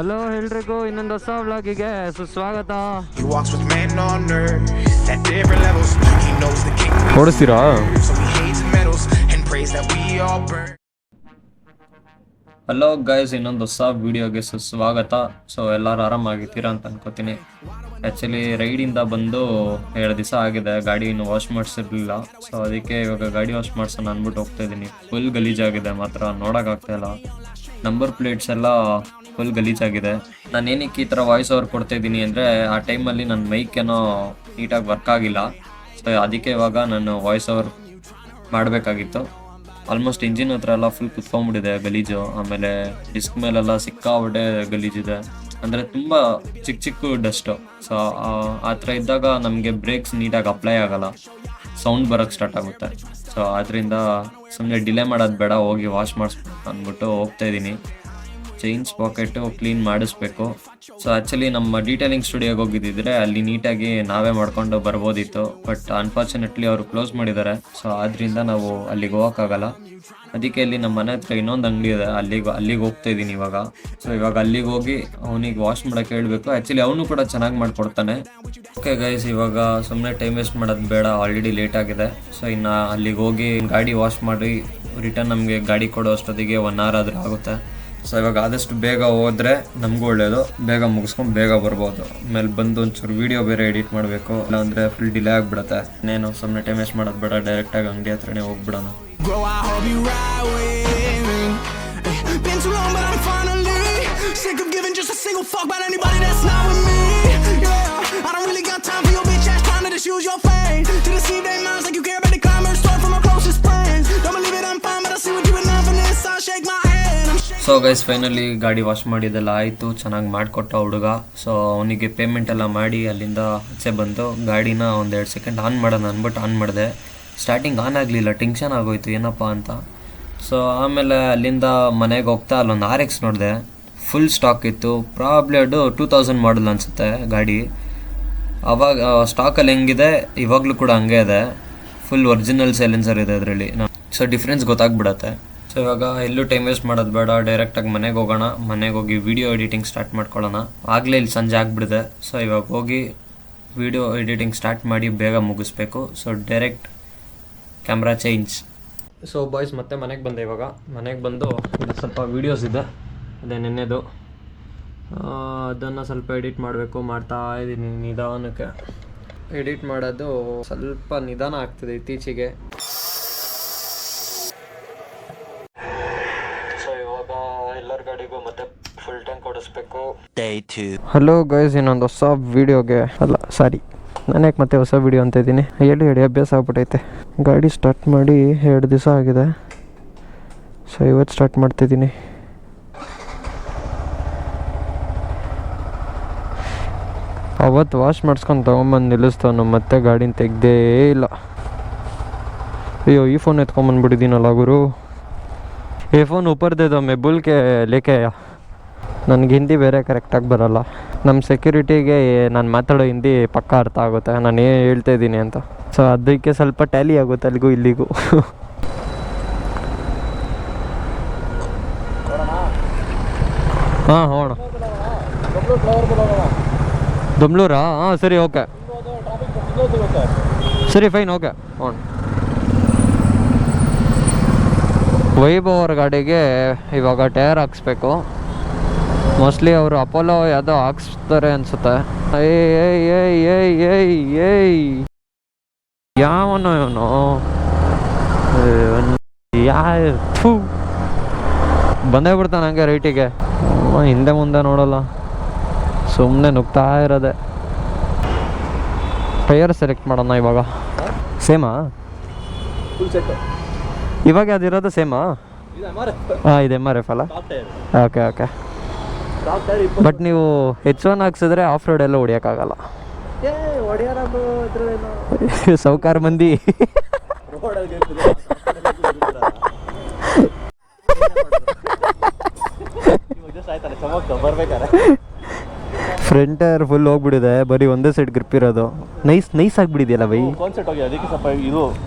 Hello ಎಲ್ರಿಗೂ ಇನ್ನೊಂದು ಹೊಸ ವ್ಲಾಗಿಗೆ ಸುಸ್ವಾಗತ. ಓಡಿಸ್ತೀರಾ? ಹಲೋ ಗೈಸ್, ಇನ್ನೊಂದು ಹೊಸ ವಿಡಿಯೋಗೆ ಸುಸ್ವಾಗತ. ಸೊ ಎಲ್ಲರೂ ಆರಾಮಾಗಿದ್ದೀರಾ ಅಂತ ಅನ್ಕೋತೀನಿ. ಆ್ಯಕ್ಚುಲಿ ರೈಡಿಂದ ಬಂದು 2 ದಿವಸ ಆಗಿದೆ, ಗಾಡಿ ಇನ್ನು ವಾಶ್ ಮಾಡಿಸಿರ್ಲಿಲ್ಲ. ಸೊ ಅದಕ್ಕೆ ಇವಾಗ ಗಾಡಿ ವಾಶ್ ಮಾಡ್ಸೋಣ ಅಂದ್ಬಿಟ್ಟು ಹೋಗ್ತಾ ಇದ್ದೀನಿ. ಫುಲ್ ಗಲೀಜಾಗಿದೆ, ಮಾತ್ರ ನೋಡೋಕ್ಕಾಗ್ತಾಯಿಲ್ಲ. ನಂಬರ್ ಪ್ಲೇಟ್ಸ್ ಎಲ್ಲ ಫುಲ್ ಗಲೀಜಾಗಿದೆ. ನಾನು ಏನಕ್ಕೆ ಈ ಥರ ವಾಯ್ಸ್ ಓವರ್ ಕೊಡ್ತಾ ಇದ್ದೀನಿ ಅಂದರೆ, ಆ ಟೈಮಲ್ಲಿ ನನ್ನ ಮೈಕ್ ಏನೋ ನೀಟಾಗಿ ವರ್ಕ್ ಆಗಿಲ್ಲ. ಸೊ ಅದಕ್ಕೆ ಇವಾಗ ನಾನು ವಾಯ್ಸ್ ಓವರ್ ಮಾಡಬೇಕಾಗಿತ್ತು. ಆಲ್ಮೋಸ್ಟ್ ಇಂಜಿನ್ ಹತ್ರ ಎಲ್ಲ ಫುಲ್ ಕುತ್ಕೊಂಡ್ಬಿಟ್ಟಿದೆ ಗಲೀಜು. ಆಮೇಲೆ ಡಿಸ್ಕ್ ಮೇಲೆಲ್ಲ ಸಿಕ್ಕಾಬಿಟ್ಟೆ ಗಲೀಜಿದೆ, ಅಂದರೆ ತುಂಬ ಚಿಕ್ಕ ಡಸ್ಟು. ಸೊ ಆ ಥರ ಇದ್ದಾಗ ನಮಗೆ ಬ್ರೇಕ್ಸ್ ನೀಟಾಗಿ ಅಪ್ಲೈ ಆಗೋಲ್ಲ, ಸೌಂಡ್ ಬರೋಕ್ಕೆ ಸ್ಟಾರ್ಟ್ ಆಗುತ್ತೆ. ಸೊ ಅದರಿಂದ ಸುಮ್ಮನೆ ಡಿಲೇ ಮಾಡೋದು ಬೇಡ, ಹೋಗಿ ವಾಶ್ ಮಾಡಿಸ್ಬೇಕು ಅಂದ್ಬಿಟ್ಟು ಹೋಗ್ತಾ ಇದ್ದೀನಿ. ಚೈನ್ಸ್ ಪಾಕೆಟು ಕ್ಲೀನ್ ಮಾಡಿಸ್ಬೇಕು. ಸೊ ಆ್ಯಕ್ಚುಲಿ ನಮ್ಮ ಡೀಟೇಲಿಂಗ್ ಸ್ಟುಡಿಯೋಗೆ ಹೋಗಿದ್ದಿದ್ರೆ ಅಲ್ಲಿ ನೀಟಾಗಿ ನಾವೇ ಮಾಡ್ಕೊಂಡು ಬರ್ಬೋದಿತ್ತು. ಬಟ್ ಅನ್ಫಾರ್ಚುನೇಟ್ಲಿ ಅವರು ಕ್ಲೋಸ್ ಮಾಡಿದ್ದಾರೆ. ಸೊ ಆದ್ದರಿಂದ ನಾವು ಅಲ್ಲಿಗೆ ಹೋಗೋಕ್ಕಾಗಲ್ಲ. ಅದಕ್ಕೆ ಇಲ್ಲಿ ನಮ್ಮ ಮನೆ ಹತ್ರ ಇನ್ನೊಂದು ಅಂಗಡಿ ಇದೆ, ಅಲ್ಲಿಗೆ ಹೋಗ್ತಾ ಇದ್ದೀನಿ ಇವಾಗ. ಸೊ ಇವಾಗ ಅಲ್ಲಿಗೆ ಹೋಗಿ ಅವನಿಗೆ ವಾಶ್ ಮಾಡೋಕ್ಕೆ ಹೇಳಬೇಕು. ಆ್ಯಕ್ಚುಲಿ ಅವನು ಕೂಡ ಚೆನ್ನಾಗಿ ಮಾಡಿಕೊಡ್ತಾನೆ. ಓಕೆ ಗೈಸ್, ಇವಾಗ ಸುಮ್ಮನೆ ಟೈಮ್ ವೇಸ್ಟ್ ಮಾಡೋದು ಬೇಡ, ಆಲ್ರೆಡಿ ಲೇಟ್ ಆಗಿದೆ. ಸೊ ಇನ್ನು ಅಲ್ಲಿಗೆ ಹೋಗಿ ಗಾಡಿ ವಾಶ್ ಮಾಡಿ ರಿಟರ್ನ್ ನಮಗೆ ಗಾಡಿ ಕೊಡೋ ಅಷ್ಟೊತ್ತಿಗೆ 1 hour ಆದರೂ ಆಗುತ್ತೆ. ಸೊ ಇವಾಗ ಆದಷ್ಟು ಬೇಗ ಹೋದರೆ ನಮಗೂ ಒಳ್ಳೆಯದು, ಬೇಗ ಮುಗಿಸ್ಕೊಂಡು ಬೇಗ ಬರ್ಬೋದು. ಆಮೇಲೆ ಬಂದು ಒಂಚೂರು ವೀಡಿಯೋ ಬೇರೆ ಎಡಿಟ್ ಮಾಡಬೇಕು, ಇಲ್ಲಾಂದರೆ ಫುಲ್ ಡಿಲೇ ಆಗಿಬಿಡುತ್ತೆ. ಇನ್ನೇನು ಸುಮ್ಮನೆ ಟೈಮ್ ವೇಸ್ಟ್ ಮಾಡೋದು ಬೇಡ, ಡೈರೆಕ್ಟಾಗಿ ಅಂಗಡಿ ಹತ್ರನೇ ಹೋಗ್ಬಿಡೋಣ. ಸೊ ಗೈಸ್, ಫೈನಲಿ ಗಾಡಿ ವಾಶ್ ಮಾಡಿದೆಲ್ಲ ಆಯಿತು, ಚೆನ್ನಾಗಿ ಮಾಡಿಕೊಟ್ಟ ಹುಡುಗ. ಸೊ ಅವನಿಗೆ ಪೇಮೆಂಟ್ ಎಲ್ಲ ಮಾಡಿ ಅಲ್ಲಿಂದ ಆಚೆ ಬಂದು ಗಾಡಿನ 1-2 ಸೆಕೆಂಡ್ ಆನ್ ಮಾಡೋಣ ಅಂದ್ಬಿಟ್ಟು ಆನ್ ಮಾಡಿದೆ. ಸ್ಟಾರ್ಟಿಂಗ್ ಆನ್ ಆಗಲಿಲ್ಲ, ಟೆನ್ಷನ್ ಆಗೋಯ್ತು ಏನಪ್ಪ ಅಂತ. ಸೊ ಆಮೇಲೆ ಅಲ್ಲಿಂದ ಮನೆಗೆ ಹೋಗ್ತಾ ಅಲ್ಲೊಂದು RX ನೋಡಿದೆ, ಫುಲ್ ಸ್ಟಾಕ್ ಇತ್ತು. ಪ್ರಾಬ್ಲಿ ಅದು 2000 ಮಾಡಲ್ ಅನಿಸುತ್ತೆ ಗಾಡಿ. ಅವಾಗ ಸ್ಟಾಕಲ್ಲಿ ಹೆಂಗಿದೆ ಇವಾಗಲೂ ಕೂಡ ಹಂಗೆ ಇದೆ, ಫುಲ್ ಒರಿಜಿನಲ್ ಸೈಲೆನ್ಸರ್ ಇದೆ ಅದರಲ್ಲಿ. So difference ಗೊತ್ತಾಗ್ಬಿಡತ್ತೆ. ಸೊ ಇವಾಗ ಎಲ್ಲೂ ಟೈಮ್ ವೇಸ್ಟ್ ಮಾಡೋದು ಬೇಡ, ಡೈರೆಕ್ಟಾಗಿ ಮನೆಗೆ ಹೋಗೋಣ. ಮನೆಗೆ ಹೋಗಿ ವಿಡಿಯೋ ಎಡಿಟಿಂಗ್ ಸ್ಟಾರ್ಟ್ ಮಾಡ್ಕೊಳ್ಳೋಣ. ಆಗಲೇ ಇಲ್ಲಿ ಸಂಜೆ ಆಗಿಬಿಡಿದೆ. ಸೊ ಇವಾಗ ಹೋಗಿ ವಿಡಿಯೋ ಎಡಿಟಿಂಗ್ ಸ್ಟಾರ್ಟ್ ಮಾಡಿ ಬೇಗ ಮುಗಿಸ್ಬೇಕು. So direct camera change. So boys, ಮತ್ತೆ ಮನೆಗೆ ಬಂದೆ. ಇವಾಗ ಮನೆಗೆ ಬಂದು ಸ್ವಲ್ಪ ವೀಡಿಯೋಸ್ ಇದೆ, ಅದೇ ನೆನ್ನೆದು, ಅದನ್ನು ಸ್ವಲ್ಪ ಎಡಿಟ್ ಮಾಡಬೇಕು. ಮಾಡ್ತಾ ಇದ್ದೀನಿ ನಿಧಾನಕ್ಕೆ. ಎಡಿಟ್ ಮಾಡೋದು ಸ್ವಲ್ಪ ನಿಧಾನ ಆಗ್ತಿದೆ ಇತ್ತೀಚೆಗೆ. ಎಲ್ಲರ ಗಾಡಿಗೂ ಮತ್ತೆ ಫುಲ್ ಟ್ಯಾಂಕ್ ಕೊಡಿಸ್ಬೇಕು. ಹಲೋ ಗೈಸ್, ಇನ್ನೊಂದು ಹೊಸ ವೀಡಿಯೋಗೆ ನಾನ್ಯಾಕೆ ಮತ್ತೆ ಹೊಸ ವೀಡಿಯೋ ಅಂತ ಇದ್ದೀನಿ, ಹೇಳಿ ಅಭ್ಯಾಸ ಆಗ್ಬಿಟ್ಟೈತೆ. ಗಾಡಿ ಸ್ಟಾರ್ಟ್ ಮಾಡಿ 2 ದಿವಸ ಆಗಿದೆ. ಸೊ ಇವತ್ತು ಸ್ಟಾರ್ಟ್ ಮಾಡ್ತಿದ್ದೀನಿ. ಅವತ್ತು ವಾಶ್ ಮಾಡಿಸ್ಕೊಂಡು ತೊಗೊಂಬಂದು ನಿಲ್ಲಿಸ್ತಾನು, ಮತ್ತೆ ಗಾಡಿನ ತೆಗ್ದೇ ಇಲ್ಲ. ಅಯ್ಯೋ, ಈ ಫೋನ್ ಎತ್ಕೊಂಬಂದ್ಬಿಟ್ಟಿದ್ದೀನಲ್ಲ ಗುರು. ये फ़ोन ऊपर दे दो, मैं भूल के लेके आया. ನನಗೆ ಹಿಂದಿ ಬೇರೆ ಕರೆಕ್ಟಾಗಿ ಬರೋಲ್ಲ. ನಮ್ಮ ಸೆಕ್ಯೂರಿಟಿಗೆ ನಾನು ಮಾತಾಡೋ ಹಿಂದಿ ಪಕ್ಕ ಅರ್ಥ ಆಗುತ್ತೆ, ನಾನು ಏನು ಹೇಳ್ತಾ ಇದ್ದೀನಿ ಅಂತ. ಸೊ ಅದಕ್ಕೆ ಸ್ವಲ್ಪ ಟ್ಯಾಲಿ ಆಗುತ್ತೆ ಅಲ್ಲಿಗೂ ಇಲ್ಲಿಗೂ. ಹಾಂ ಹೋಣ, ದಮ್ಲೂರಾ? ಹಾಂ ಸರಿ, ಓಕೆ ಸರಿ, ಫೈನ್, ಓಕೆ ಹೋಣ. ವೈಭವ್ ಅವ್ರ ಗಾಡಿಗೆ ಇವಾಗ ಟೈರ್ ಹಾಕ್ಸ್ಬೇಕು. ಮೋಸ್ಟ್ಲಿ ಅವರು ಅಪೋಲೋ ಯಾವುದೋ ಹಾಕ್ಸ್ತಾರೆ ಅನ್ಸುತ್ತೆ. ಯಾವನೋ ಇವನು, ಬಂದೇ ಬಿಡ್ತಾನೆ ಹಂಗೆ ರೈಟಿಗೆ. ಹಿಂದೆ ಮುಂದೆ ನೋಡಲ್ಲ, ಸುಮ್ಮನೆ ನುಗ್ತಾ ಇರೋದೆ. ಟೈರ್ ಸೆಲೆಕ್ಟ್ ಮಾಡೋಣ ಇವಾಗ. ಸೇಮಾ ಇವಾಗ ಅದಿರೋದು? ಸೇಮಾ? ಹಾಂ, ಇದೆ MRF ಅಲ್ಲ? ಓಕೆ. ಬಟ್ ನೀವು H1 ಹಾಕ್ಸಿದ್ರೆ ಆಫ್ ರೋಡ್ ಎಲ್ಲ ಹೊಡಿಯೋಕ್ಕಾಗಲ್ಲ. ಸೌಕಾರ ಮಂದಿ. ಫ್ರಂಟ್ ಟೈರ್ ಫುಲ್ ಹೋಗ್ಬಿಟ್ಟಿದೆ, ಬರೀ ಒಂದೇ ಸೈಡ್ ಗ್ರಿಪ್ ಇರೋದು. ನೈಸ್ ಆಗಿಬಿಟ್ಟಿದೆಯಲ್ಲ ಬೈ. ಕಾನ್ಸೆಪ್ಟ್ ಹೋಗಿದೆ, ಅದಕ್ಕೆ ಸ್ವಲ್ಪ ಇದು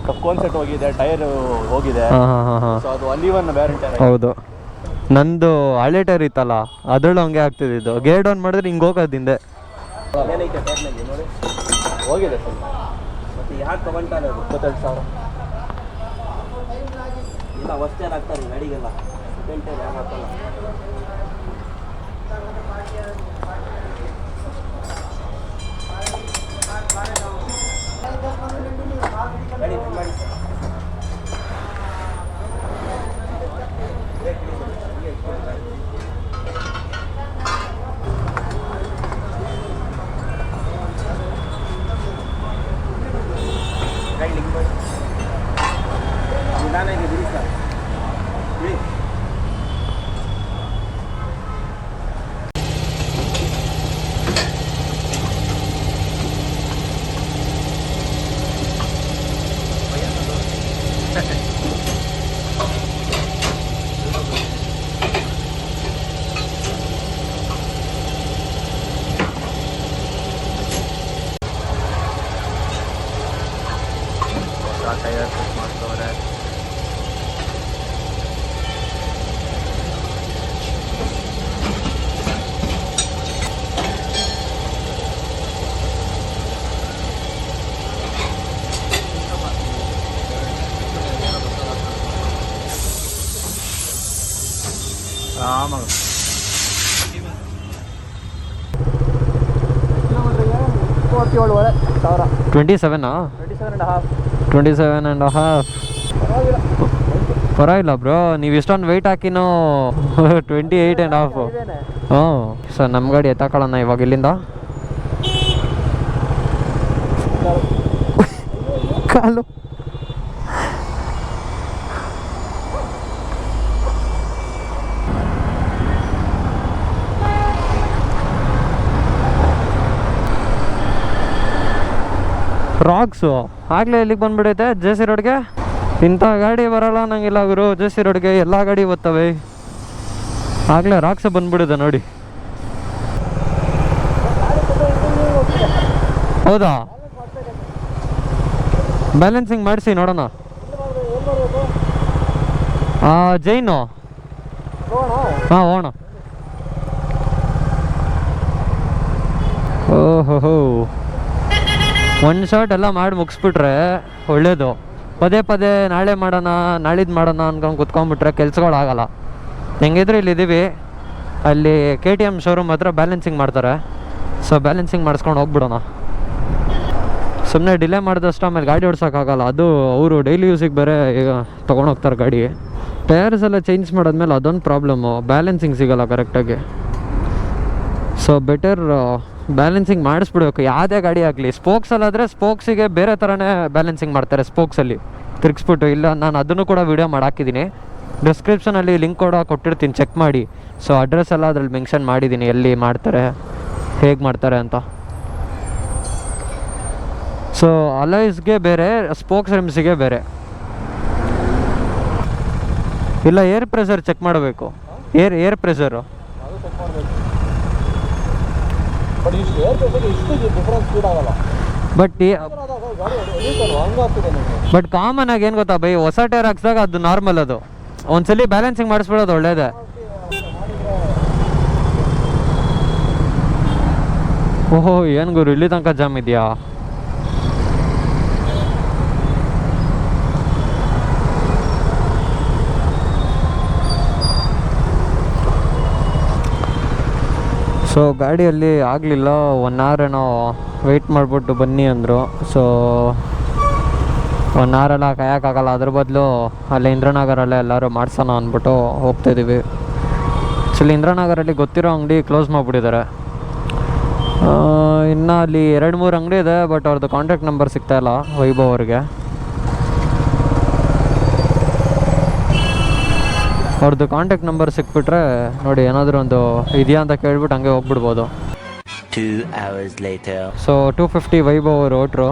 ಕಾನ್ಸೆಪ್ಟ್ ಹೋಗಿದೆ, ಟೈರ್ ಹೋಗಿದೆ. ಹಾಂ. ಸೊ ಅದು ಅಲ್ಲಿ ಒನ್ ಬ್ಯಾರೆಂಟ್. ಹೌದು. ನಂದು ಹಳೆ ಟೈರ್ ಇತ್ತಲ್ಲ ಅದ್ರಲ್ಲೂ ಹಂಗೆ ಆಗ್ತಿದ್ದು. ಗೇರ್ ಡೌನ್ ಮಾಡಿದ್ರೆ ಹಿಂಗೆ ಹೋಗೋದು ಹಿಂದೆ. ಏನೈತೆ ಟೈರ್ನಲ್ಲಿ ನೋಡಿ ಹೋಗಿದೆ ಸರ್. ಮತ್ತು ಯಾಕೆ ತಗೊಂತಾರೆ ಅದು 22,000 ಇಲ್ಲ ಹೊಸ್ತೇರ್ ಹಾಕ್ತಾರೆ ಗಾಡಿಗೆಲ್ಲ. ಸೆಕೆಂಡ್ ಟೈರ್ ಯಾಕೆ ಹಾಕಲ್ಲ? ಗಾಡಿ ಮಾಡಿ ನಿಧಾನಾಗಿ ಬಿಡಿ ಸರ್, ಬಿಡಿ. Tyre fit ಮಾಡ್ತವ್ರೆ. ಆರಾಮಾಗ 27.5 ಪರವಾಗಿಲ್ಲ ಬ್ರೋ. ನೀವು ಇಷ್ಟೊಂದು ವೆಯ್ಟ್ ಹಾಕಿನೂ 28.5. ಹ್ಞೂ ಸರ್, ನಮ್ಮ ಗಾಡಿ ಎತ್ತಾಕೊಳ್ಳೋಣ ಇವಾಗ ಇಲ್ಲಿಂದ. ಕಾಲು ರಾಕ್ಸು ಆಗಲೇ ಇಲ್ಲಿಗೆ ಬಂದ್ಬಿಡೈತೆ ಜೆ ಸಿ ರೋಡ್ಗೆ. ಇಂಥ ಗಾಡಿ ಬರೋಲ್ಲ ನಂಗಿಲ್ಲ ಗುರು. ಜೆ ಸಿ ರೋಡ್ಗೆ ಎಲ್ಲ ಗಾಡಿ ಬರ್ತವೆ. ಆಗಲೇ ರಾಕ್ಸ್ ಬಂದ್ಬಿಡಿದೆ ನೋಡಿ. ಹೌದಾ? ಬ್ಯಾಲೆನ್ಸಿಂಗ್ ಮಾಡಿಸಿ ನೋಡೋಣ. ಜೈನು ಹಾಂ ಹೋಣ. ಓಹೋ, ಒಂದು ಶಾರ್ಟ್ ಎಲ್ಲ ಮಾಡಿ ಮುಗಿಸ್ಬಿಟ್ರೆ ಒಳ್ಳೇದು. ಪದೇ ಪದೇ ನಾಳೆ ಮಾಡೋಣ ನಾಳಿದ್ದು ಮಾಡೋಣ ಅನ್ಕೊಂಡು ಕುತ್ಕೊಂಡ್ಬಿಟ್ರೆ ಕೆಲ್ಸಗಳಾಗಲ್ಲ. ಹೆಂಗಿದ್ರೆ ಇಲ್ಲಿದ್ದೀವಿ, ಅಲ್ಲಿ KTM ಶೋರೂಮ್ ಹತ್ರ ಬ್ಯಾಲೆನ್ಸಿಂಗ್ ಮಾಡ್ತಾರೆ. ಸೊ ಬ್ಯಾಲೆನ್ಸಿಂಗ್ ಮಾಡಿಸ್ಕೊಂಡು ಹೋಗ್ಬಿಡೋಣ. ಸುಮ್ಮನೆ ಡಿಲೇ ಮಾಡಿದಷ್ಟು ಆಮೇಲೆ ಗಾಡಿ ಓಡ್ಸೋಕ್ಕಾಗಲ್ಲ. ಅದು ಅವರು ಡೈಲಿ ಯೂಸಿಗೆ ಬೇರೆ ಈಗ ತೊಗೊಂಡೋಗ್ತಾರೆ ಗಾಡಿ. ಟೈರ್ಸ್ ಎಲ್ಲ ಚೇಂಜ್ ಮಾಡಾದ್ಮೇಲೆ ಅದೊಂದು ಪ್ರಾಬ್ಲಮ್ಮು, ಬ್ಯಾಲೆನ್ಸಿಂಗ್ ಸಿಗೋಲ್ಲ ಕರೆಕ್ಟಾಗಿ. ಸೊ ಬೆಟರ್ ಬ್ಯಾಲೆನ್ಸಿಂಗ್ ಮಾಡಿಸ್ಬಿಡ್ಬೇಕು ಯಾವುದೇ ಗಾಡಿ ಆಗಲಿ. ಸ್ಪೋಕ್ಸಲ್ಲಾದರೆ ಸ್ಪೋಕ್ಸಿಗೆ ಬೇರೆ ಥರನೇ ಬ್ಯಾಲೆನ್ಸಿಂಗ್ ಮಾಡ್ತಾರೆ, ಸ್ಪೋಕ್ಸಲ್ಲಿ ತಿರುಗಿಸ್ಬಿಟ್ಟು. ಇಲ್ಲ, ನಾನು ಅದನ್ನು ಕೂಡ ವೀಡಿಯೋ ಮಾಡಾಕಿದ್ದೀನಿ. ಡಿಸ್ಕ್ರಿಪ್ಷನಲ್ಲಿ ಲಿಂಕ್ ಕೂಡ ಕೊಟ್ಟಿರ್ತೀನಿ, ಚೆಕ್ ಮಾಡಿ. ಸೊ ಅಡ್ರೆಸ್ ಎಲ್ಲ ಅದ್ರಲ್ಲಿ ಮೆನ್ಷನ್ ಮಾಡಿದ್ದೀನಿ, ಎಲ್ಲಿ ಮಾಡ್ತಾರೆ, ಹೇಗೆ ಮಾಡ್ತಾರೆ ಅಂತ. ಸೊ ಅಲೈಸ್ಗೆ ಬೇರೆ, ಸ್ಪೋಕ್ಸ್ ರಿಮ್ಸಿಗೆ ಬೇರೆ. ಇಲ್ಲ, ಏರ್ ಪ್ರೆಷರ್ ಚೆಕ್ ಮಾಡಬೇಕು. ಏರ್ ಪ್ರೆಷರು ಬಟ್ ಕಾಮನ್ ಆಗಿ ಏನು ಗೊತ್ತಾ ಬೈ, ಹೊಸ ಟೈರ್ ಹಾಕ್ಸಿದಾಗ ಅದು ನಾರ್ಮಲ್. ಅದು ಒಂದ್ಸಲಿ ಬ್ಯಾಲೆನ್ಸಿಂಗ್ ಮಾಡಿಸ್ಬಿಡೋದು ಒಳ್ಳೇದೇ. ಓಹೋ, ಏನು ಗುರು ಇಲ್ಲಿ ತನಕ ಜಾಮ್ ಇದೆಯಾ? ಸೊ ಗಾಡಿಯಲ್ಲಿ ಆಗಲಿಲ್ಲ. 1 hour ಏನೋ ವೆಯ್ಟ್ ಮಾಡಿಬಿಟ್ಟು ಬನ್ನಿ ಅಂದರು. ಸೊ 1 hour ಎಲ್ಲ ಕಾಯೋಕ್ಕಾಗಲ್ಲ. ಅದ್ರ ಬದಲು ಅಲ್ಲೇ ಇಂದ್ರನಗರಲ್ಲೇ ಎಲ್ಲರೂ ಮಾಡ್ಸೋಣ ಅಂದ್ಬಿಟ್ಟು ಹೋಗ್ತಾಯಿದ್ದೀವಿ. ಆ್ಯಕ್ಚುಲಿ ಇಂದ್ರನಗರಲ್ಲಿ ಗೊತ್ತಿರೋ ಅಂಗಡಿ ಕ್ಲೋಸ್ ಮಾಡಿಬಿಟ್ಟಿದ್ದಾರೆ. ಇನ್ನು ಅಲ್ಲಿ 2-3 ಅಂಗಡಿ ಇದೆ, ಬಟ್ ಅವ್ರದ್ದು ಕಾಂಟ್ಯಾಕ್ಟ್ ನಂಬರ್ ಸಿಗ್ತಾಯಿಲ್ಲ ವೈಭವ್ ಅವ್ರಿಗೆ. ಅವ್ರದ್ದು ಕಾಂಟ್ಯಾಕ್ಟ್ ನಂಬರ್ ಸಿಕ್ಬಿಟ್ರೆ ನೋಡಿ, ಏನಾದರೂ ಒಂದು ಇದೆಯಾ ಅಂತ ಕೇಳ್ಬಿಟ್ಟು ಹಂಗೆ ಹೋಗ್ಬಿಡ್ಬೋದು. 2 hours later. ಸೊ 250 ವೈಭವ್ ಅವರು ಹೊಟ್ರು.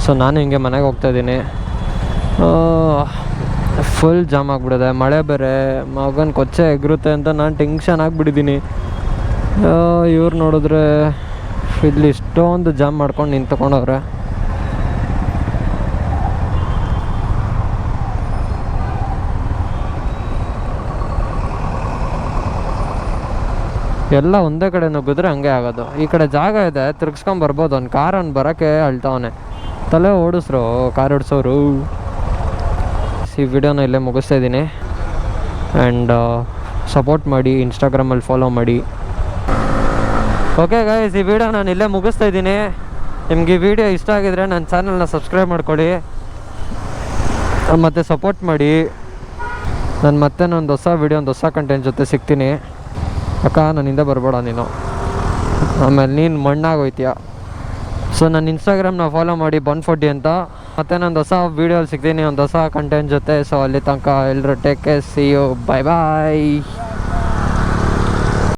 ಸೊ ನಾನು ಹಿಂಗೆ ಮನೆಗೆ ಹೋಗ್ತಾಯಿದ್ದೀನಿ. ಫುಲ್ ಜಾಮ್ ಆಗಿಬಿಡಿದೆ, ಮಳೆ ಬೇರೆ, ಮಗನ ಕೊಚ್ಚೆ ಎಗರುತ್ತೆ ಅಂತ ನಾನು ಟೆನ್ಷನ್ ಆಗಿಬಿಟ್ಟಿದ್ದೀನಿ. ಇವ್ರು ನೋಡಿದ್ರೆ ಇಲ್ಲಿ ಇಷ್ಟೊಂದು ಜಾಮ್ ಮಾಡ್ಕೊಂಡು ನಿಂತ್ಕೊಂಡವ್ರೆ. ಎಲ್ಲ ಒಂದೇ ಕಡೆ ನುಗ್ಗಿದ್ರೆ ಹಂಗೆ ಆಗೋದು. ಈ ಕಡೆ ಜಾಗ ಇದೆ, ತಿರ್ಗಿಸ್ಕೊಂಡ್ ಬರ್ಬೋದು. ಒಂದು ಕಾರನ್ನು ಬರೋಕ್ಕೆ ಅಳ್ತಾವನೆ, ತಲೆ ಓಡಿಸ್ರು ಕಾರ್ ಓಡಿಸೋರು. ಈ ವಿಡಿಯೋನ ಇಲ್ಲೇ ಮುಗಿಸ್ತಾ ಇದ್ದೀನಿ. ಆ್ಯಂಡ್ ಸಪೋರ್ಟ್ ಮಾಡಿ, ಇನ್ಸ್ಟಾಗ್ರಾಮಲ್ಲಿ ಫಾಲೋ ಮಾಡಿ. ಓಕೆ ಗೈಸ್, ಈ ವಿಡಿಯೋ ನಾನು ಇಲ್ಲೇ ಮುಗಿಸ್ತಾ ಇದ್ದೀನಿ. ನಿಮ್ಗೆ ಈ ವಿಡಿಯೋ ಇಷ್ಟ ಆಗಿದ್ರೆ ನನ್ನ ಚಾನಲ್ನ ಸಬ್ಸ್ಕ್ರೈಬ್ ಮಾಡ್ಕೊಳ್ಳಿ ಮತ್ತು ಸಪೋರ್ಟ್ ಮಾಡಿ. ನಾನು ಮತ್ತೆ ಒಂದು ಹೊಸ ವಿಡಿಯೋ, ಒಂದು ಹೊಸ ಕಂಟೆಂಟ್ ಜೊತೆ ಸಿಗ್ತೀನಿ. ಅಕ್ಕ ನನ್ನಿಂದ ಬರಬೇಡ ನೀನು, ಆಮೇಲೆ ನೀನು ಮಣ್ಣಾಗೋಯ್ತೀಯ. ಸೊ ನನ್ನ ಇನ್ಸ್ಟಾಗ್ರಾಮ್ನ ಫಾಲೋ ಮಾಡಿ ಬನ್40 ಅಂತ. ಮತ್ತೆ ನಾನು ಹೊಸ ವೀಡಿಯೋಲಿ ಸಿಗ್ತೀನಿ ಒಂದು ಹೊಸ ಕಂಟೆಂಟ್ ಜೊತೆ. ಸೊ ಅಲ್ಲಿ ತನಕ ಎಲ್ಲರೂ take care, see you, bye bye.